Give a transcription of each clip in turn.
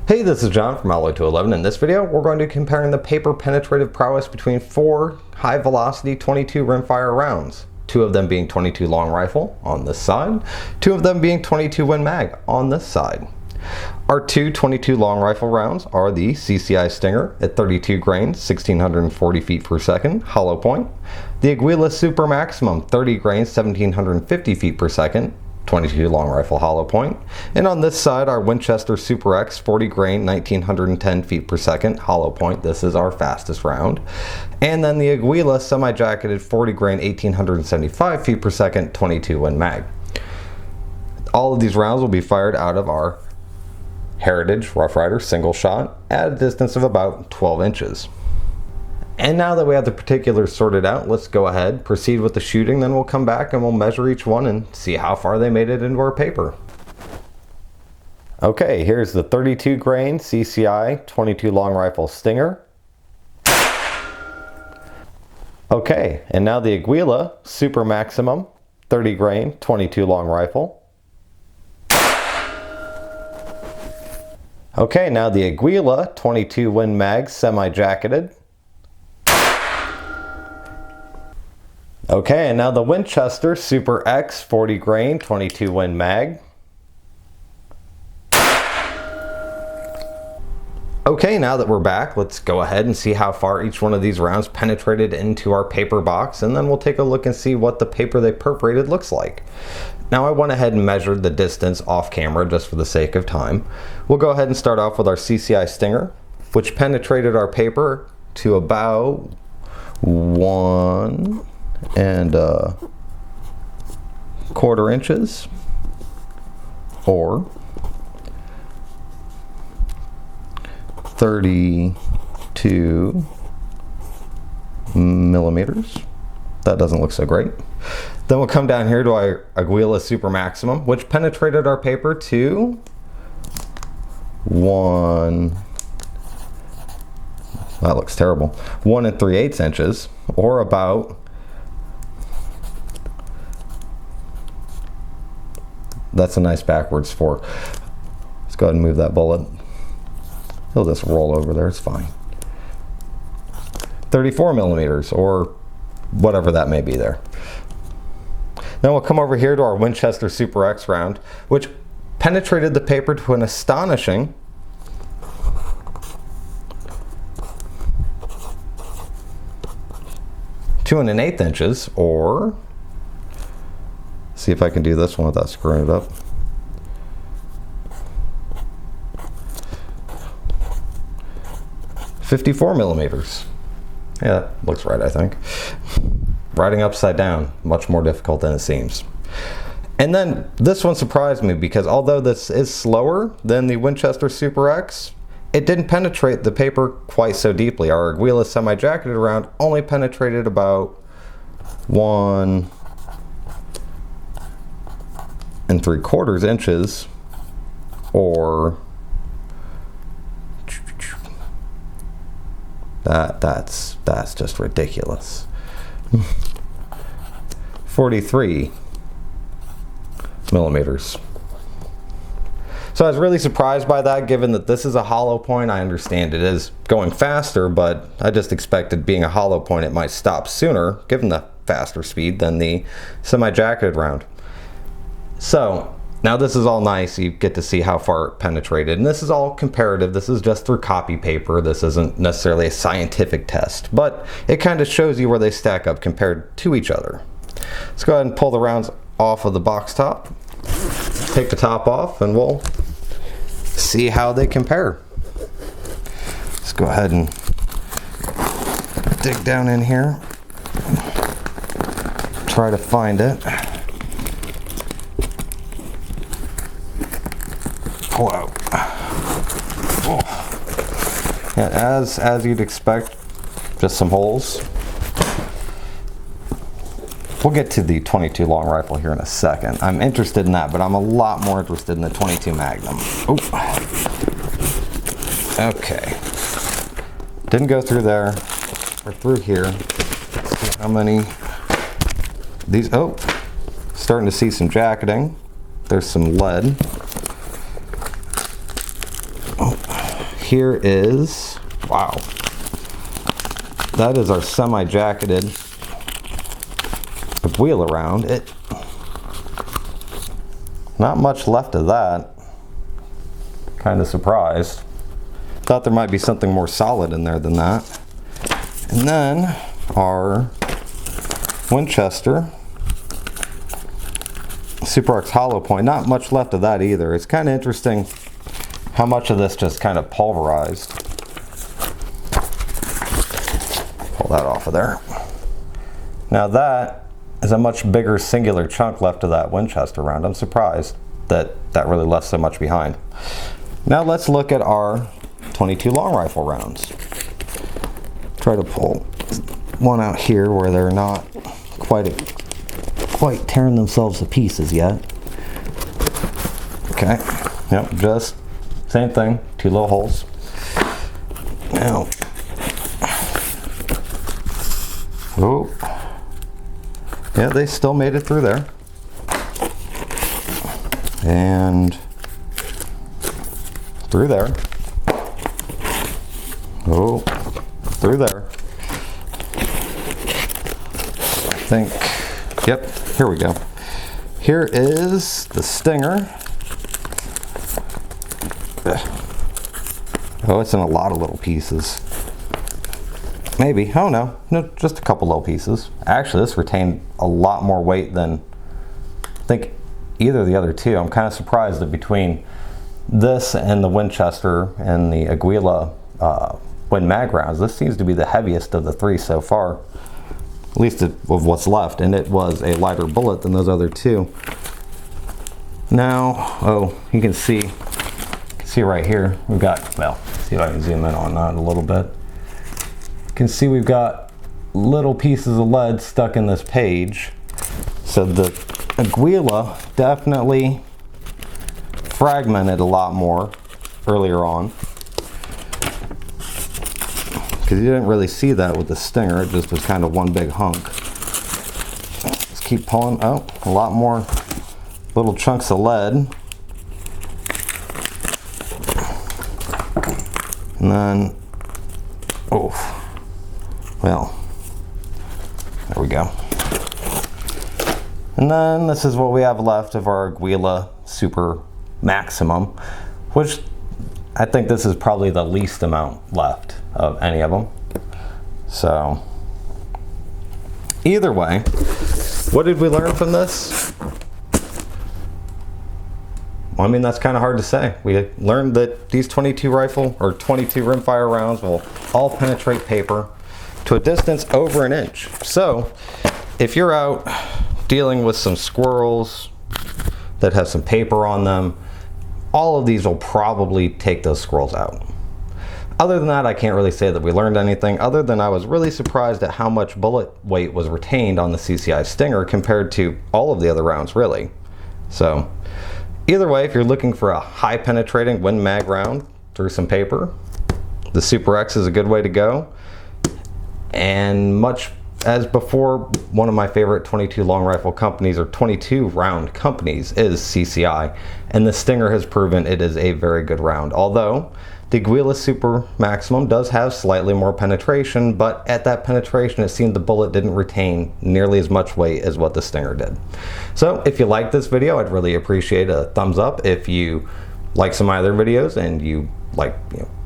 Hey, this is John from Alloy 211. In this video, we're going to be comparing the paper penetrative prowess between 4 high velocity 22 rimfire rounds. 2 of them being 22 long rifle on this side, 2 of them being 22 WIN MAG on this side. Our two 22 long rifle rounds are the CCI Stinger at 32 grain, 1640 feet per second, hollow point. The Aguila Super Maximum, 30 grain, 1750 feet per second, 22 long rifle hollow point. And on this side, our Winchester Super-X, 40 grain, 1910 feet per second, hollow point. This is our fastest round. And then the Aguila semi-jacketed, 40 grain, 1875 feet per second, 22 WIN MAG. All of these rounds will be fired out of our Heritage Rough Rider single shot at a distance of about 12 inches. And now that we have the particulars sorted out, let's go ahead, proceed with the shooting, then we'll come back and we'll measure each one and see how far they made it into our paper. Okay, here's the 32 grain CCI 22 long rifle Stinger. Okay, and now the Aguila Super Maximum 30 grain 22 long rifle. Okay, now the Aguila 22 WIN MAG semi-jacketed. Okay, and now the Winchester Super-X 40 grain 22 WIN MAG. Okay, now that we're back, let's go ahead and see how far each one of these rounds penetrated into our paper box, and then we'll take a look and see what the paper they perforated looks like. Now I went ahead and measured the distance off camera just for the sake of time. We'll go ahead and start off with our CCI Stinger, which penetrated our paper to about 1 1/4 inches, or 32 millimeters. That doesn't look so great. Then we'll come down here to our Aguila Super Maximum, which penetrated our paper to 1 3/8 inches, or about, that's a nice backwards fork. Let's go ahead and move that bullet. He'll just roll over there, it's fine. 34 millimeters, or whatever that may be there. Then we'll come over here to our Winchester Super-X round, which penetrated the paper to an astonishing 2 1/8 inches, or, see if I can do this one without screwing it up. .54 millimeters. Yeah, that looks right, I think. Writing upside down, much more difficult than it seems. And then this one surprised me because although this is slower than the Winchester Super-X, it didn't penetrate the paper quite so deeply. Our Aguila semi-jacketed round only penetrated about 1 3/4 inches, or that's just ridiculous. 43 millimeters. So I was really surprised by that, given that this is a hollow point. I understand it is going faster, but I just expected, being a hollow point, it might stop sooner, given the faster speed than the semi-jacketed round. So now this is all nice. You get to see how far it penetrated, and this is all comparative. This is just through copy paper. This isn't necessarily a scientific test, but it kind of shows you where they stack up compared to each other. Let's go ahead and pull the rounds off of the box top. Take the top off and we'll see how they compare. Let's go ahead and dig down in here, try to find it. Pull out. Oh. Yeah, as you'd expect, just some holes. We'll get to the 22 long rifle here in a second. I'm interested in that, but I'm a lot more interested in the 22 Magnum. Oh. Okay. Didn't go through there. We're through here. Let's see how many these. Oh, starting to see some jacketing. There's some lead. Oh. here is, wow, that is our semi-jacketed Aguila round. Not much left of that. Kind of surprised. Thought there might be something more solid in there than that. And then our Winchester Super-X hollow point. Not much left of that either. It's kind of interesting how much of this just kind of pulverized. Pull that off of there. Now that is a much bigger singular chunk left of that Winchester round. I'm surprised that that really left so much behind. Now let's look at our 22 long rifle rounds. Try to pull one out here where they're not quite tearing themselves to pieces yet. Okay, yep, just same thing, 2 little holes. Now, oh, yeah, they still made it through there. And through there. Oh, through there. I think, yep, here we go. Here is the Stinger. Oh, it's in a lot of little pieces. Maybe, oh no, just a couple little pieces. Actually, this retained a lot more weight than I think either of the other two. I'm kind of surprised that between this and the Winchester and the Aguila WIN MAG rounds, this seems to be the heaviest of the 3 so far, at least of what's left, and it was a lighter bullet than those other 2. Now, oh, you can see right here, we've got, well, see if I can zoom in on that a little bit. You can see we've got little pieces of lead stuck in this page. So the Aguila definitely fragmented a lot more earlier on, because you didn't really see that with the Stinger. It just was kind of one big hunk. Let's keep pulling. Oh, a lot more little chunks of lead. And then, oh, well, there we go. And then this is what we have left of our Aguila Super Maximum, which I think this is probably the least amount left of any of them. So either way, what did we learn from this? Well, I mean, that's kind of hard to say. We learned that these 22 rifle or 22 rimfire rounds will all penetrate paper to a distance over 1 inch. So if you're out dealing with some squirrels that have some paper on them, all of these will probably take those squirrels out. Other than that, I can't really say that we learned anything, other than I was really surprised at how much bullet weight was retained on the CCI Stinger compared to all of the other rounds, really. So either way, if you're looking for a high penetrating WIN MAG round through some paper, the Super-X is a good way to go. And much as before, one of my favorite 22 long rifle companies, or 22 round companies, is CCI, and the Stinger has proven it is a very good round. Although the Aguila Super Maximum does have slightly more penetration, but at that penetration it seemed the bullet didn't retain nearly as much weight as what the Stinger did. So if you like this video, I'd really appreciate a thumbs up. If you like some of my other videos and you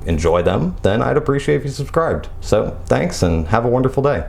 enjoy them, then I'd appreciate if you subscribed. So thanks, and have a wonderful day.